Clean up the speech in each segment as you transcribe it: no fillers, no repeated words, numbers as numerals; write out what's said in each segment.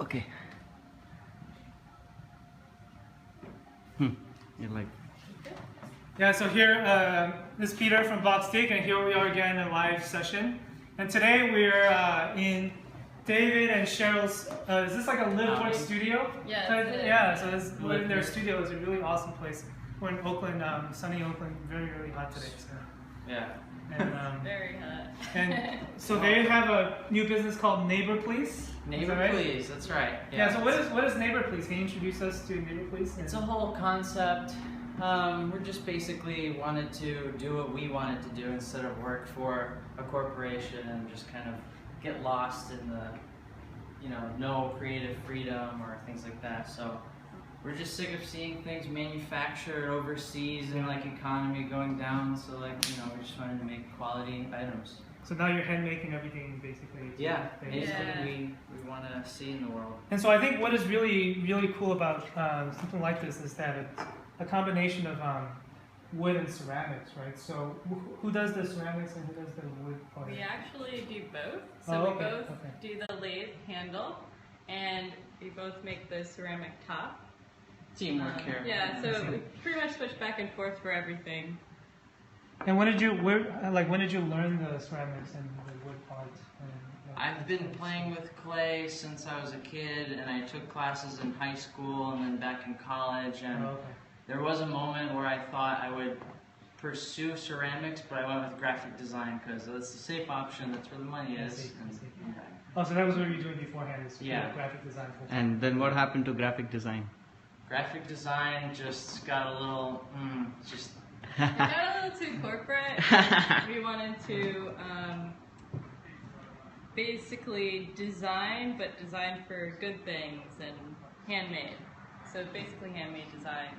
Okay. You're like. Yeah, so here, this is Peter from Boxstick, and here we are again in a live session. And today we're in David and Cheryl's, is this like a live-work studio? Yeah, so this in their studio is a really awesome place. We're in Oakland, sunny Oakland, very, really hot today. So. Yeah. And, very hot. And so they have a new business called Neighbor Please. Neighbor right? Please, that's right. Yeah. So what is Neighbor Please? Can you introduce us to Neighbor Please? It's a whole concept. We're just basically wanted to do what we wanted to do instead of work for a corporation and just kind of get lost in the, no creative freedom or things like that. So we're just sick of seeing things manufactured overseas and like economy going down. So we just wanted to make quality items. So now you're hand making everything basically. Yeah, basically we want to see in the world. And so I think what is really, really cool about something like this is that it's a combination of wood and ceramics, right? So who does the ceramics and who does the wood part? We actually do both. So we both do the lathe handle, and we both make the ceramic top. Teamwork here. Yeah, so we pretty much switch back and forth for everything. And when did you learn the ceramics and the wood parts? I've been playing with clay since I was a kid, and I took classes in high school and then back in college. And there was a moment where I thought I would pursue ceramics, but I went with graphic design because it's a safe option. That's where the money is. Oh, so that was what you were doing beforehand? Graphic design. And then what happened to graphic design? Graphic design just got a little, It got a little too corporate. We wanted to basically design, but design for good things and handmade. So basically handmade design.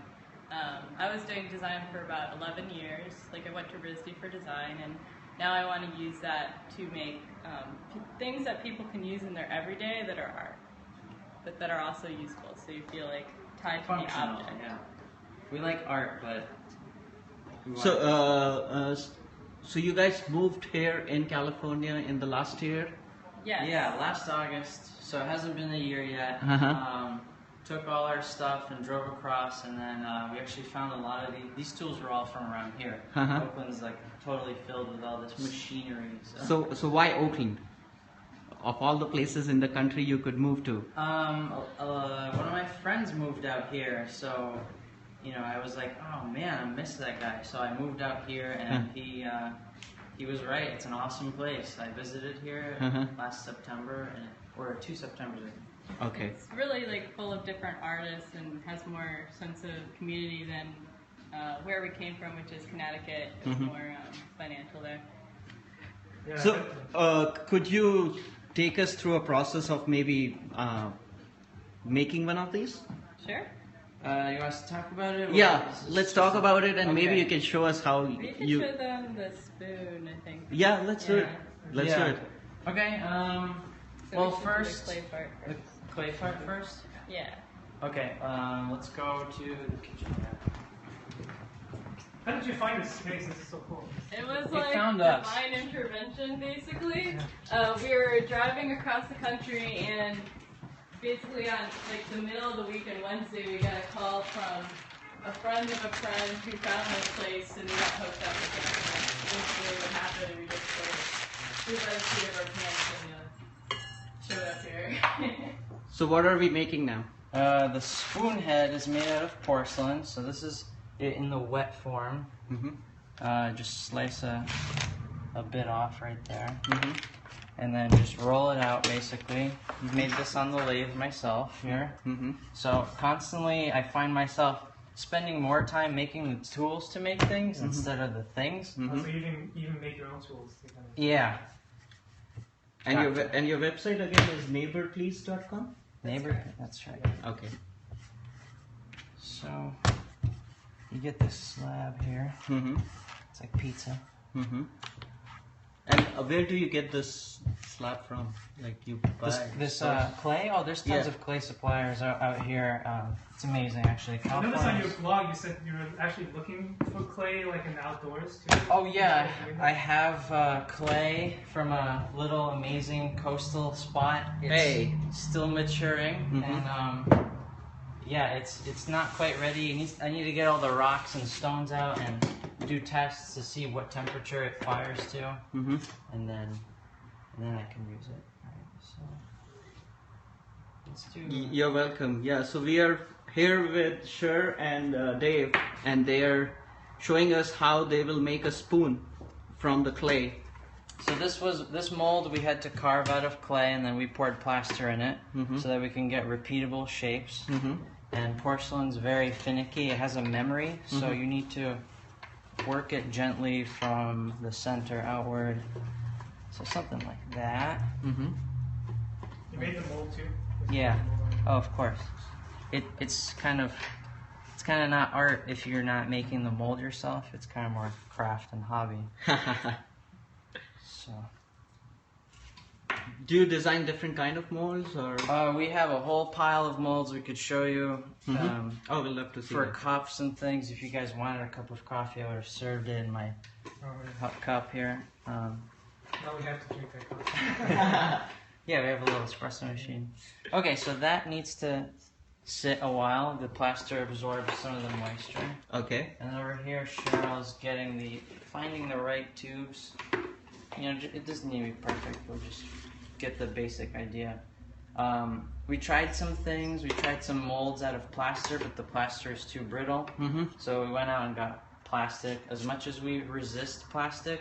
I was doing design for about 11 years. Like I went to RISD for design, and now I want to use that to make things that people can use in their everyday that are art, but that are also useful. So you feel like tied to the object. Yeah. We like art, but so you guys moved here in California in the last year? Yes. Yeah, last August. So it hasn't been a year yet. Took all our stuff and drove across, and then we actually found a lot of these tools were all from around here. Oakland's like totally filled with all this machinery. So why Oakland? Of all the places in the country you could move to? One of my friends moved out here, so I was like, oh man, I miss that guy. So I moved out here, and he was right. It's an awesome place. I visited here last September, or 2 Septembers ago. Okay. It's really like full of different artists and has more sense of community than where we came from, which is Connecticut. It's more financial there. Yeah, so could you take us through a process of maybe making one of these? Sure. You want us to talk about it? Yeah, let's talk about it, and maybe you can show us how we can show them the spoon, I think. Yeah, let's do it. Let's do it. Okay. So well, we first the clay part first. the clay part first. Yeah. Okay. Let's go to the kitchen. How did you find this space? This is so cool. It was It like found us. divine intervention, basically. We were driving across the country, and basically on like the middle of the week on Wednesday, we got a call from a friend of a friend who found this place, and we got hooked up with it. And basically what happened, and we just threw by the seat of our pants and showed up here. So what are we making now? The spoon head is made out of porcelain, so this is it in the wet form. Just slice a bit off right there. And then just roll it out, basically. Made this on the lathe myself here. So constantly I find myself spending more time making the tools to make things instead of the things. So you even make your own tools. Yeah. And your website again is neighborplease.com? Neighbor, that's right. Okay. So you get this slab here. It's like pizza. And where do you get this slab from? Like you buy This stuff? clay? Oh, there's tons Yeah. of clay suppliers out here. It's amazing, actually. I noticed on your California's- blog you said you were actually looking for clay like in the outdoors too. Oh yeah, I have clay from a little amazing coastal spot. It's Hey. still maturing, and yeah, it's not quite ready. I need to get all the rocks and stones out and do tests to see what temperature it fires to, and then I can use it. Alright, so let's do. You're welcome. Yeah, so we are here with Cher and Dave, and they are showing us how they will make a spoon from the clay. So this mold we had to carve out of clay, and then we poured plaster in it so that we can get repeatable shapes. And porcelain's very finicky. It has a memory, so you need to work it gently from the center outward. So something like that. You made the mold too? Yeah. Oh, of course. It's kind of not art if you're not making the mold yourself. It's kind of more craft and hobby. So. Do you design different kind of molds or? We have a whole pile of molds we could show you. Oh, we'll love to see For that. cups and things. If you guys wanted a cup of coffee, I would have served it in my hot cup here. Now we have to drink that coffee. Yeah, we have a little espresso machine. Okay, so that needs to sit a while. The plaster absorbs some of the moisture. Okay. And over here, Cheryl's finding the right tubes. You know, it doesn't need to be perfect. We'll just get the basic idea. We tried some things. We tried some molds out of plaster, but the plaster is too brittle. So we went out and got plastic. As much as we resist plastic,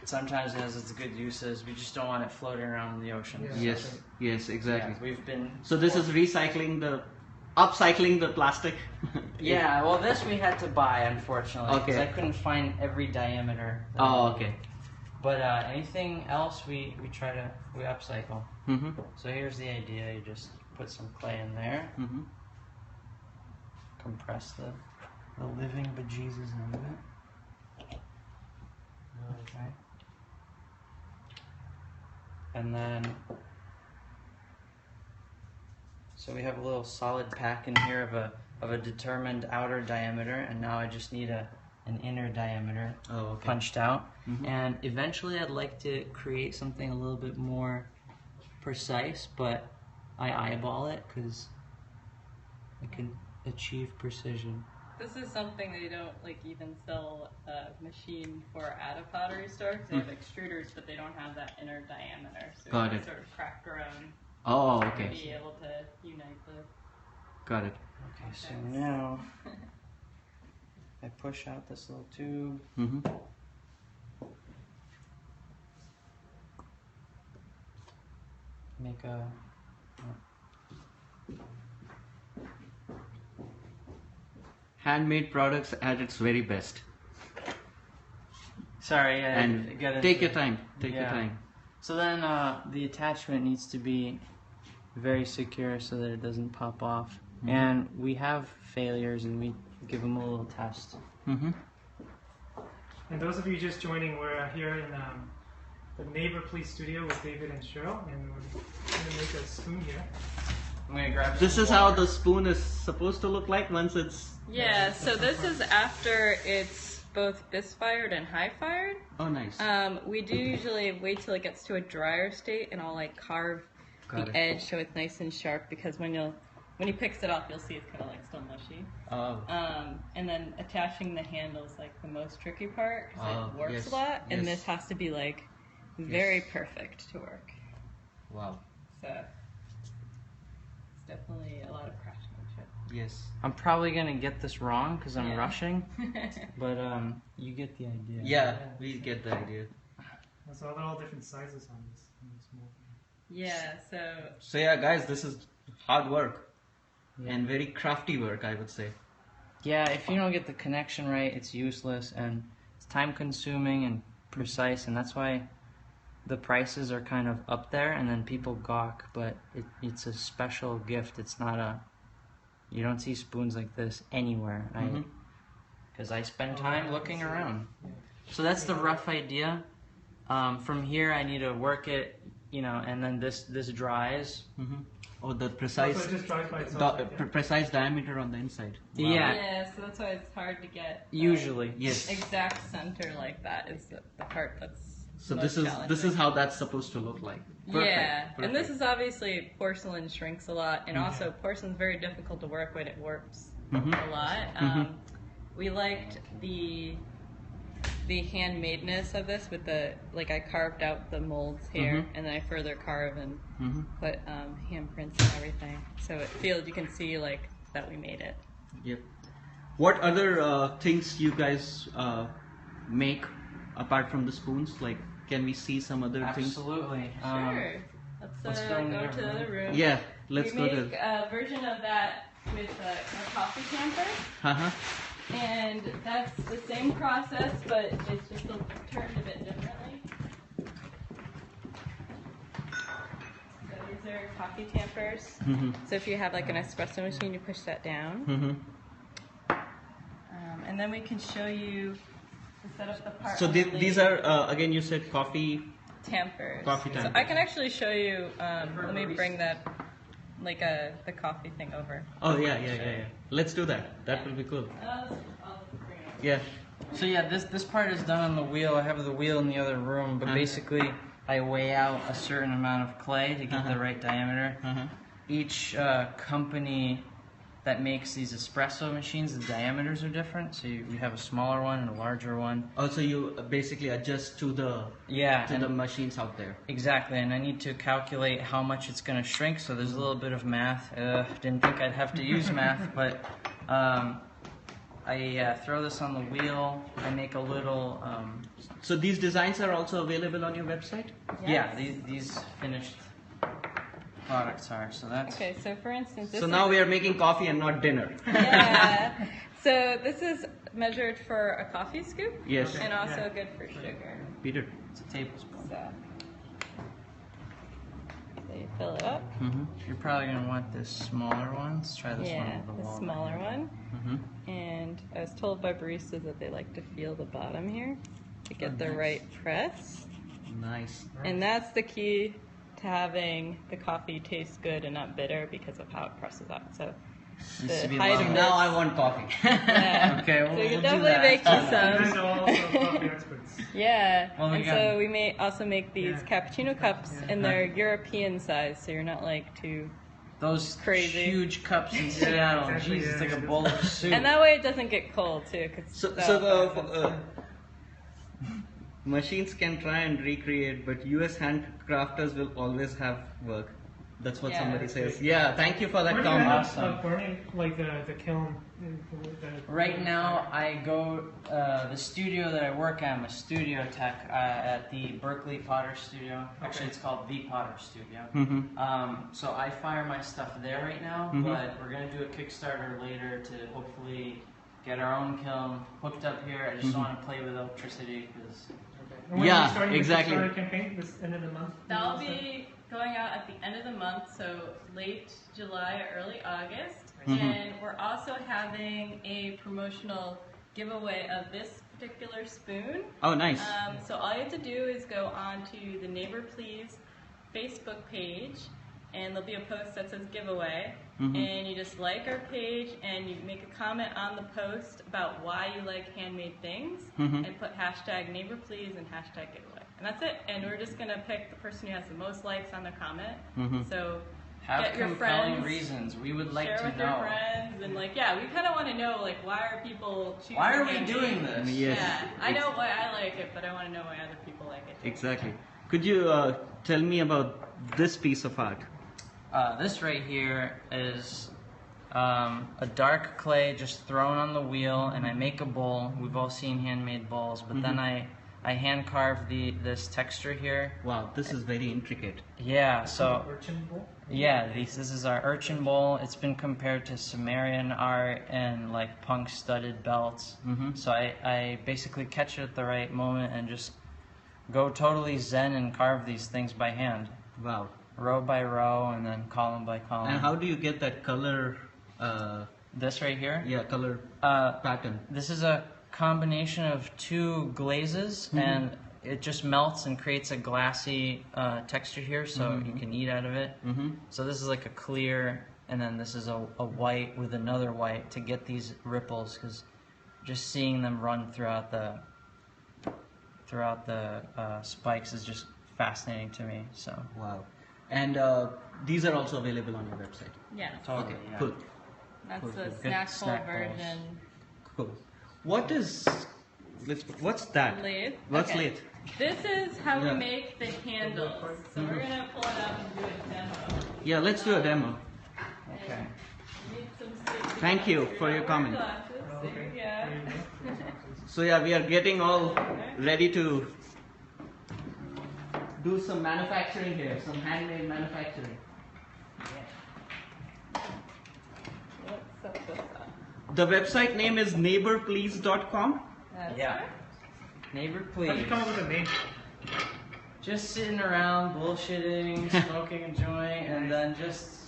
sometimes it has its good uses. We just don't want it floating around in the ocean. Yeah. Yes, exactly. Yeah, we've been. So this is upcycling the plastic. Yeah, well, this we had to buy, unfortunately, because Okay. I couldn't find every diameter. Oh, okay. But anything else, we upcycle. So here's the idea: you just put some clay in there, compress the living bejesus out of it. Okay. And then, so we have a little solid pack in here of a determined outer diameter, and now I just need an inner diameter punched out. And eventually I'd like to create something a little bit more precise, but I eyeball it because I can achieve precision. This is something they don't even sell a machine for at a pottery store. 'Cause they have extruders, but they don't have that inner diameter. So Got we it. sort of craft our own Oh, to okay. be able to unite the. Got it. Okay, so now I push out this little tube. Make a. Handmade products at its very best. Sorry, And got take your time. Take your Yeah. time. So then the attachment needs to be very secure so that it doesn't pop off. And we have failures, and we give them a little test. And those of you just joining, we're here in the Neighbor Please studio with David and Cheryl, and we're going to make a spoon here. I'm gonna grab. This some is how water. the spoon is supposed to look like once it's. Yeah, so this is after it's both bisque-fired and high-fired. Oh, nice. We do usually wait till it gets to a drier state, and I'll carve Got the it. edge so it's nice and sharp, because when he picks it off, you'll see it's kind of still mushy. Oh. And then attaching the handle is the most tricky part, 'cause Oh, it warps yes, a lot, and yes. this has to be very perfect to work. Wow. So it's definitely a lot of craftsmanship. Yes. I'm probably gonna get this wrong because I'm Yeah. rushing, but you get the idea. Yeah, we get the idea. So they're all different sizes on this mold. Yeah, so So yeah, guys, this is hard work Yeah. and very crafty work, I would say. Yeah, if you don't get the connection right, it's useless, and it's time consuming and precise, and that's why the prices are kind of up there, and then people gawk, but it's a special gift. It's not you don't see spoons like this anywhere. Because I spend time looking around. So that's the rough idea. From here, I need to work it, and then this dries. Or the precise So it just dries by itself. precise diameter on the inside. Wow. Yeah, Yeah, so that's why it's hard to get. usually. Yes. Exact center like that is the part that's. So most this is challenging. how that's supposed to look like. Perfect, Yeah, and this perfect. is obviously porcelain shrinks a lot, and also porcelain's very difficult to work with. It warps a lot. We liked the handmadeness of this with the I carved out the molds here, and then I further carve and put handprints and everything, so it feels you can see that we made it. Yep. What other things you guys make apart from the spoons? Like, can we see some other things? Absolutely. Sure. let's Let's go in go the to the other other room. Yeah, let's we go make to. a version of that with a coffee camper. Uh-huh. And that's the same process, but it's just turned a bit differently. So these are coffee tampers. So if you have an espresso machine, you push that down. And then we can show you to set up the part. So on the these lathe. are again, you said coffee. tampers. Coffee So tampers. I can actually show you. Let me bring that, the coffee thing over. Oh yeah. Let's do that. That will be cool. I'll bring it. Yeah. So yeah, this part is done on the wheel. I have the wheel in the other room, but basically I weigh out a certain amount of clay to get the right diameter. Each company that makes these espresso machines, the diameters are different. So you have a smaller one and a larger one. Also, you basically adjust to the Yeah, machines out there. exactly. And I need to calculate how much it's going to shrink. So there's a little bit of math. Didn't think I'd have to use math, but I throw this on the wheel. I make a little. So these designs are also available on your website. Yeah, these finished products are. So that's. Okay, so for instance, this So is, now we are making coffee and not dinner. yeah. So this is measured for a coffee scoop. Yes. And also good for sugar. Peter. It's a tablespoon. So you fill it up. You're probably gonna want this smaller one. Let's try this one Yeah, with the the walnut. smaller one. And I was told by baristas that they like to feel the bottom here to get the right press. Nice. And that's the key to having the coffee taste good and not bitter because of how it presses out. So Needs to the be height low. of Now this- I want coffee. Yeah. Okay, well, So you we'll can do definitely that. make you You guys some. are also coffee experts. Yeah. Well, we and got- so we may also make these Yeah. cappuccino cups in their European size, so you're not too. Those Crazy. huge cups in Seattle. exactly, Jeez, it's yeah. like a bowl of soup. And that way it doesn't get cold too. Cause So the machines can try and recreate, but U.S. handcrafters will always have work. That's what Yeah. somebody says. Yeah, thank you for that Where do you comment. end Awesome. up burning the kiln? Right now, I go the studio that I work at. I'm a studio tech at the Berkeley Potter Studio. Actually, it's called the Potter Studio. So I fire my stuff there right now, but we're gonna do a Kickstarter later to hopefully get our own kiln hooked up here. I just want to play with electricity because. And when Yeah, are you starting exactly. the Kickstarter campaign this end of the month? that'll be going out at the end of the month, so late July, early August. And we're also having a promotional giveaway of this particular spoon. Oh, nice. So all you have to do is go on to the Neighbor Please Facebook page, and there'll be a post that says giveaway. And you just like our page, and you make a comment on the post about why you like handmade things, and put hashtag Neighbor Please and hashtag giveaway. And that's it. And we're just going to pick the person who has the most likes on their comment. So Have get your compelling friends, reasons. We would like share to with know. your friends, and we kind of want to know, why are people choosing Why are we handmade? doing this? Yes. Yeah, I know why I like it, but I want to know why other people like it too. Exactly. Could you tell me about this piece of art? This right here is a dark clay just thrown on the wheel, and I make a bowl. We've all seen handmade bowls, but then I hand carve this texture here. Wow, this is very intricate. Yeah, so Urchin bowl? yeah, this is our urchin bowl. It's been compared to Sumerian art and punk studded belts. So I basically catch it at the right moment and just go totally zen and carve these things by hand, Wow. row by row, and then column by column. And how do you get that color? This right here? Color pattern. This is a combination of two glazes, and it just melts and creates a glassy texture here, so you can eat out of it. So this is like a clear, and then this is a white with another white to get these ripples, because just seeing them run throughout the spikes is just fascinating to me. So Wow. And these are also available on your website. Yeah. totally, Okay, yeah. cool. That's Cool, the cool. Good snack bowl snack bowls. version. Cool. What's that? Lathe. What's Okay. lathe? This is how Yeah. we make the handles. So we're gonna pull it out and do a demo. Yeah, let's do a demo. Okay. Need some safety Thank you glasses. for your Wear comment. glasses. There you go. So yeah, we are getting all ready to do some manufacturing here, some handmade manufacturing. Let's set this up. The website name is neighborplease.com. That's Yeah. right. Neighbor, How'd you please. come up with a name? Just sitting around, bullshitting, smoking a joint, and then just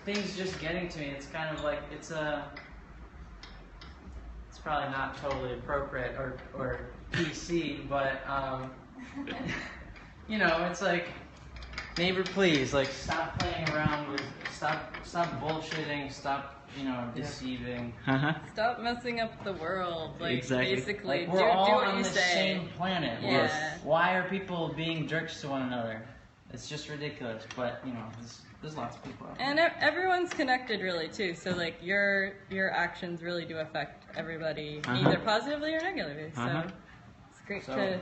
things just getting to me. It's kind of like it's probably not totally appropriate or PC, but you know, it's like, neighbor, please, like, stop playing around with, stop bullshitting, stop, you know, deceiving. Uh-huh. Stop messing up the world. Like Exactly. basically, Like, do we're all what on you the say. same planet. Yeah. Why are people being jerks to one another? It's just ridiculous. But you know, there's lots of people out there. And everyone's connected, really, too. So like your actions really do affect everybody, either positively or negatively. So it's great So to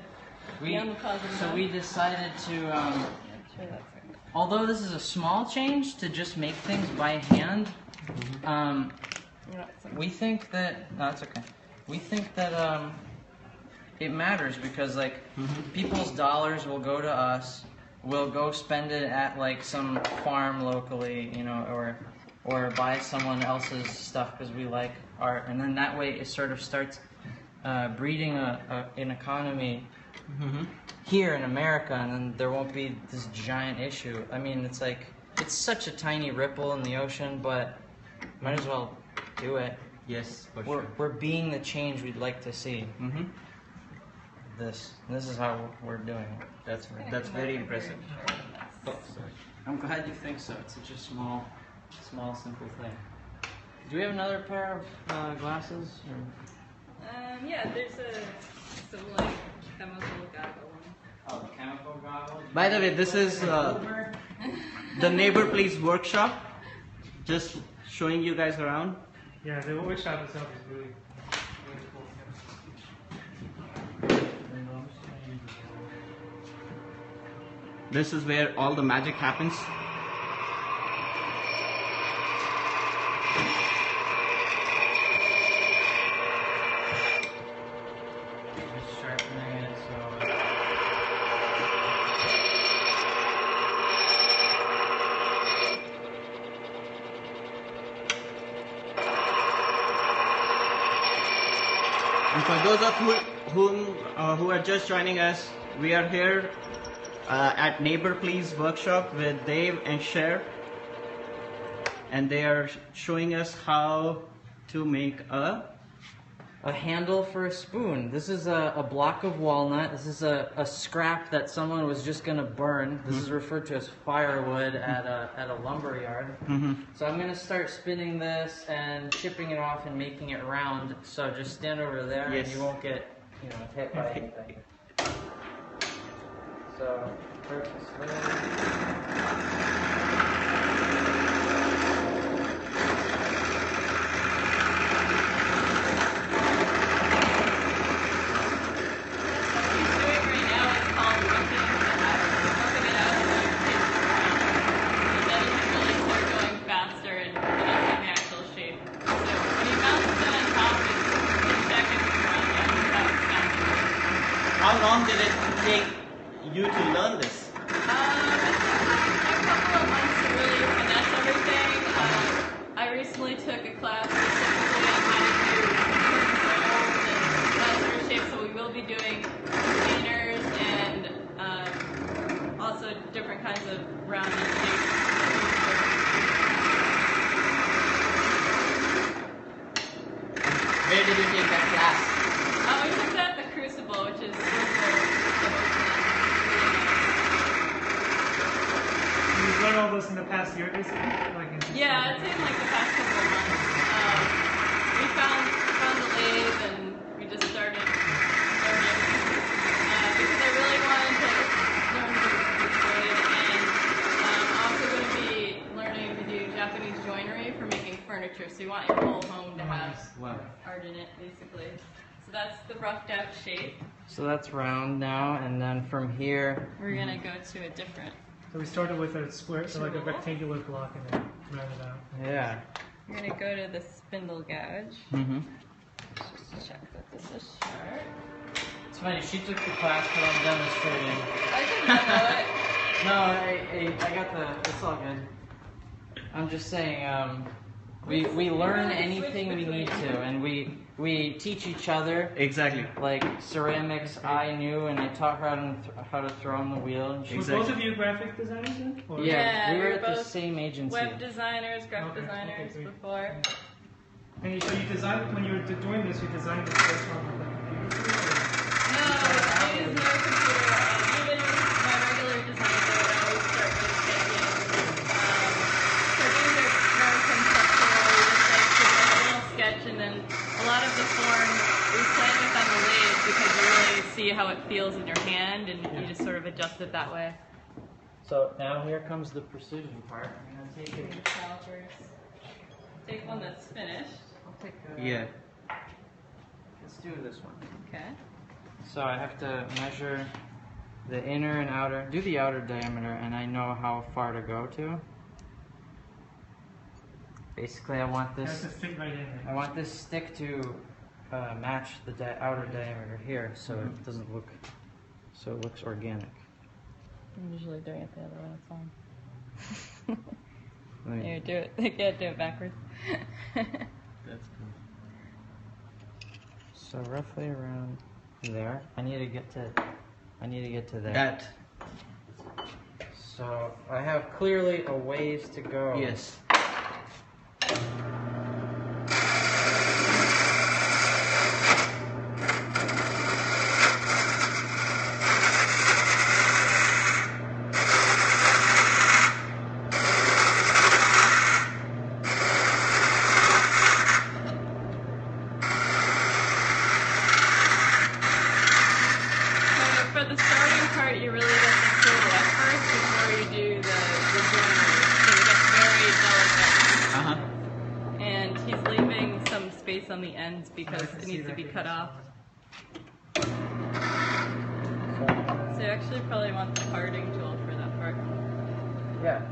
be on the positive So side. we decided to, Yeah, sure, that's right. although this is a small change to just make things by hand, we think that, no, it's okay. We think that it matters because like people's dollars will go to us. We'll go spend it at like some farm locally, you know, or buy someone else's stuff because we like art, and then that way it sort of starts breeding an economy here in America, and then there won't be this giant issue. I mean, it's like it's such a tiny ripple in the ocean, but might as well do it. Yes, for sure. We're being the change we'd like to see. This is how we're doing it. That's very impressive. Oh, sorry. I'm glad you think so. It's such a small, simple thing. Do we have another pair of glasses? Yeah, there's some like chemical goggle ones. Oh, the chemical goggles. By the way, this is the Neighbor Please workshop. Just showing you guys around. Yeah, the workshop itself is really cool. This is where all the magic happens. Just sharpening it so. And for those of who are just joining us, we are here at Neighbor Please workshop with Dave and Cher, and they are showing us how to make a handle for a spoon. This is a block of walnut. This is a scrap that someone was just gonna burn. This is referred to as firewood at a lumber yard. So I'm gonna start spinning this and chipping it off and making it round. So just stand over there Yes. and you won't get hit by anything. So purposely. How long did it take you to learn this? A couple of months to really finesse everything. I recently took a class specifically on how to do rolls and that sort of shape, so we will be doing containers and also different kinds of rounded shapes. Where did you take that class? We took that at the Crucible, which learned all this in the past year, basically? Like Yeah, I'd say in like the past couple of months. We found the lathe and we just started learning because I really wanted to learn to do wood, and I'm also going to be learning to do Japanese joinery for making furniture. So you want your whole home to have art in it, basically. So that's the roughed out shape. So that's round now, and then from here We're going to go to a different. So we started with a square, so like a rectangular block, and then round it out. Yeah. We're going to go to the spindle gouge. Mm-hmm. Just check that this is sharp. It's funny, she took the class, but I'm demonstrating. I didn't know it. No, I got the, it's all good. I'm just saying, we learn anything we need to, and we teach each other. Exactly. Like ceramics, I knew, and I taught her how to throw on the wheel. And Were both of you graphic designers then? Or? Yeah, we were at the both same agency. Web designers, graphic designers great. before. And so you designed, when you were doing this, you designed this first one on the computer? No, I use no computer. Even my regular design that I always start with sketching. So these are very conceptual. We just like to do a little sketch, and then a lot of the form we play with on the lathe because you really see how it feels in your hand, and you just sort of adjust it that way. So now here comes the precision part. I'm gonna take it. The calipers. Take one that's finished. I'll take Yeah. Let's do this one. Okay. So I have to measure the inner and outer, do the outer diameter, and I know how far to go to. Basically, I want It has this. to fit right in there. I want this stick to match the outer diameter here, so it doesn't look, so it looks organic. I'm usually doing it the other way. It's fine. Right. Here, do it. I can't do it backwards. That's cool. So roughly around there. I need to get to there. That. So I have clearly a ways to go. Yes. For the starting part, you really get the silhouette first before you do the joinery. So it gets very delicate. Uh-huh. And he's leaving some space on the ends because I can it see needs to right be here. cut off. So you actually probably want the parting tool for that part. Yeah.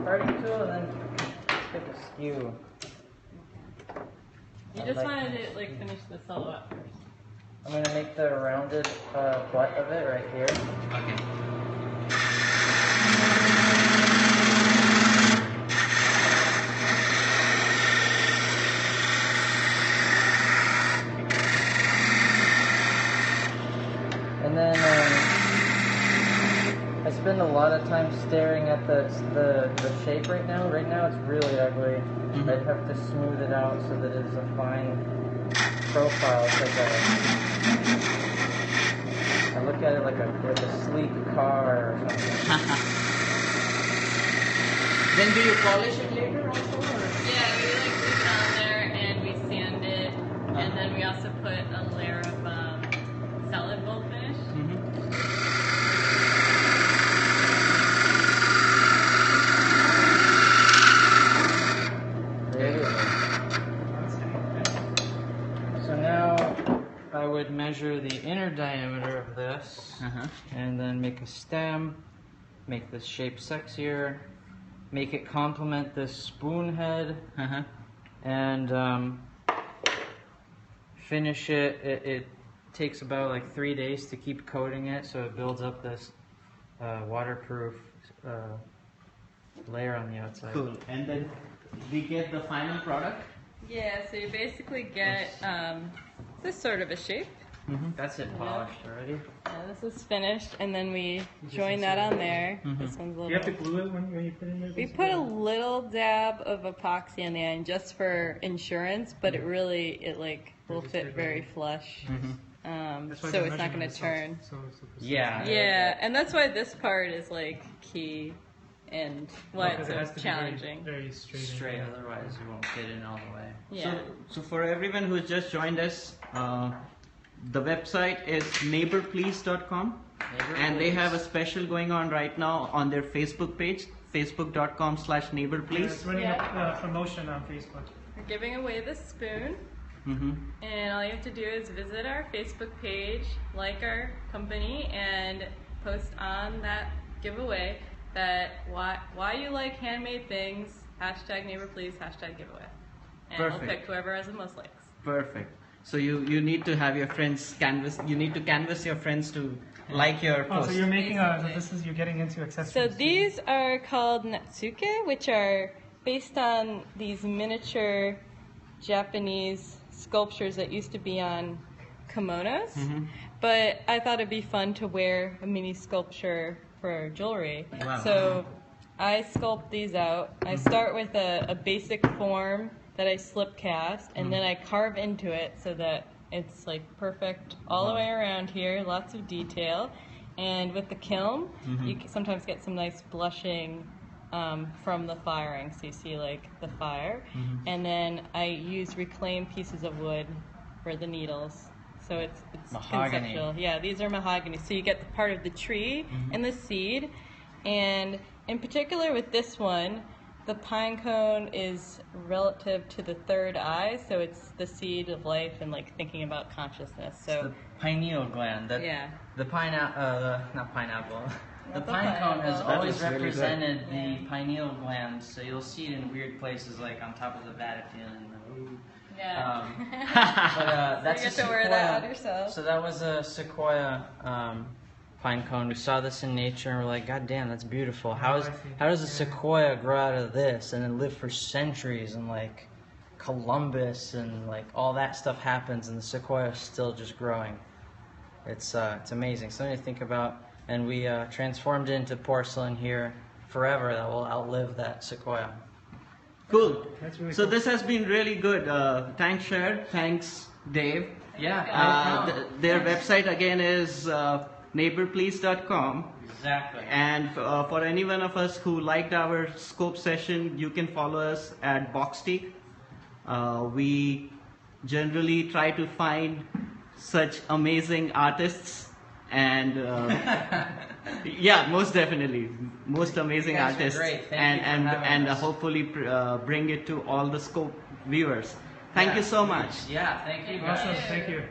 Parting tool and then take a skew. You just wanted to like finish the silhouette first. I'm gonna make the rounded butt of it right here. Okay. And then I spend a lot of time staring at the shape right now. Right now it's really ugly. Mhm. I'd have to smooth it out so that it's a fine profile. It's like I look at it like a sleek car or something. Then do you polish it later also? Or? Yeah, we like glue it on there and we sand it, and then we also put a layer of solid gold finish. There you go. So now I would measure the inner diameter of this, Uh-huh. and then make a stem, make this shape sexier, make it complement this spoon head, Uh-huh. and finish it. It takes about like 3 days to keep coating it, so it builds up this waterproof layer on the outside. Cool. And then we get the final product. Yeah, so you basically get this sort of a shape. That's it polished already. Yeah, this is finished, and then we join that on there. This one's a little. You have to glue it when you put it in there? We put a little dab of epoxy on the end just for insurance, but it really will fit very flush. That's why So the it's not going measurement to is turn. so precise. Yeah. Yeah, and that's why this part is like key. and why Because it's it has so to be challenging. very straight. Straight, otherwise you won't fit in all the way. Yeah. So for everyone who's just joined us, the website is neighborplease.com, and they have a special going on right now on their Facebook page, facebook.com/neighborplease. It's running a promotion on Facebook. We're giving away the spoon. And all you have to do is visit our Facebook page, like our company, and post on that giveaway that why you like handmade things, #neighborplease, #giveaway. And Perfect. we'll pick whoever has the most likes. Perfect. So you need to have your friends canvas. You need to canvas your friends to like your Oh, post. so you're making you're getting into accessories. So these are called natsuke, which are based on these miniature Japanese sculptures that used to be on kimonos. But I thought it'd be fun to wear a mini sculpture for jewelry. Wow. So I sculpt these out. I start with a basic form that I slip cast, and then I carve into it so that it's like perfect all the way around here, lots of detail. And with the kiln, you can sometimes get some nice blushing from the firing, so you see like the fire. And then I use reclaimed pieces of wood for the needles. So it's Mahogany. conceptual. Yeah, these are mahogany. So you get the part of the tree and the seed. And in particular with this one, the pine cone is relative to the third eye, so it's the seed of life and like thinking about consciousness. So The pineal gland. yeah. The not pineapple. The Not the pine cone has pineapple. always That is really good. represented the Yeah. pineal gland, so you'll see it in weird places like on top of the Vatican. Yeah. But that's you a get to wear that on sequoia. yourself. So that was a sequoia pine cone. We saw this in nature and we're like, God damn, that's beautiful. How does a sequoia grow out of this and then live for centuries, and like Columbus and like all that stuff happens and the sequoia is still just growing. It's amazing. Something to think about. And we transformed it into porcelain here forever that will outlive that sequoia. Cool. That's really So cool. this has been really good. Thanks, Cher. Thanks, Dave. Yeah. Their website again is neighborplease.com. Exactly. And for any one of us who liked our scope session, you can follow us at Boxteak. We generally try to find such amazing artists, and yeah, most definitely, most amazing You guys are artists, great. Thank you for having and us. hopefully bring it to all the scope viewers. Thank you so much. Yeah, thank you guys. Awesome, thank you.